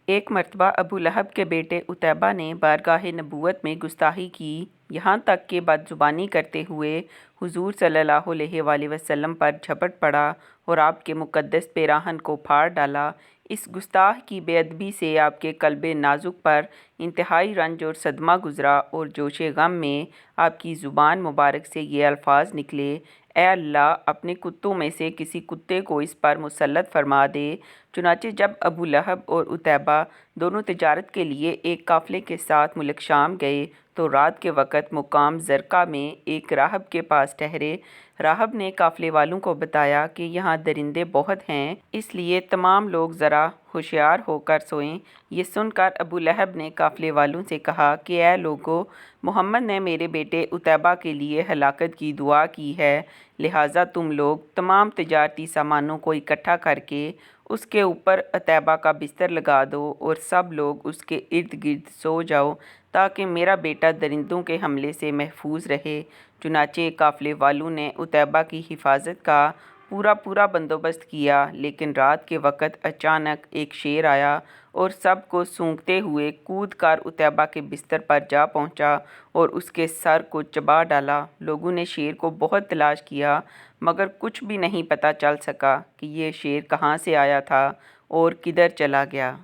ایک مرتبہ ابو لہب کے بیٹے عتیبہ نے بارگاہ نبوت میں گستاخی کی، یہاں تک کہ بد زبانی کرتے ہوئے حضور صلی اللہ علیہ وآلہ وسلم پر جھپٹ پڑا اور آپ کے مقدس پیراہن کو پھاڑ ڈالا۔ اس گستاخ کی بے ادبی سے آپ کے قلب نازک پر انتہائی رنج اور صدمہ گزرا اور جوش غم میں آپ کی زبان مبارک سے یہ الفاظ نکلے: اے اللہ، اپنے کتوں میں سے کسی کتے کو اس پر مسلط فرما دے۔ چنانچہ جب ابو لہب اور عتیبہ دونوں تجارت کے لیے ایک قافلے کے ساتھ ملک شام گئے تو رات کے وقت مقام زرقہ میں ایک راہب کے پاس ٹھہرے۔ راہب نے قافلے والوں کو بتایا کہ یہاں درندے بہت ہیں، اس لیے تمام لوگ ذرا ہوشیار ہو کر سوئیں۔ یہ سن کر ابو لہب نے قافلے والوں سے کہا کہ اے لوگو، محمد نے میرے بیٹے عتیبہ کے لیے ہلاکت کی دعا کی ہے، لہٰذا تم لوگ تمام تجارتی سامانوں کو اکٹھا کر کے اس کے اوپر عتیبہ کا بستر لگا دو اور سب لوگ اس کے ارد گرد سو جاؤ تاکہ میرا بیٹا درندوں کے حملے سے محفوظ رہے۔ چنانچہ قافلے والوں نے عتیبہ کی حفاظت کا پورا بندوبست کیا، لیکن رات کے وقت اچانک ایک شیر آیا اور سب کو سونگھتے ہوئے کود کر عتیبہ کے بستر پر جا پہنچا اور اس کے سر کو چبا ڈالا۔ لوگوں نے شیر کو بہت تلاش کیا مگر کچھ بھی نہیں پتہ چل سکا کہ یہ شیر کہاں سے آیا تھا اور کدھر چلا گیا۔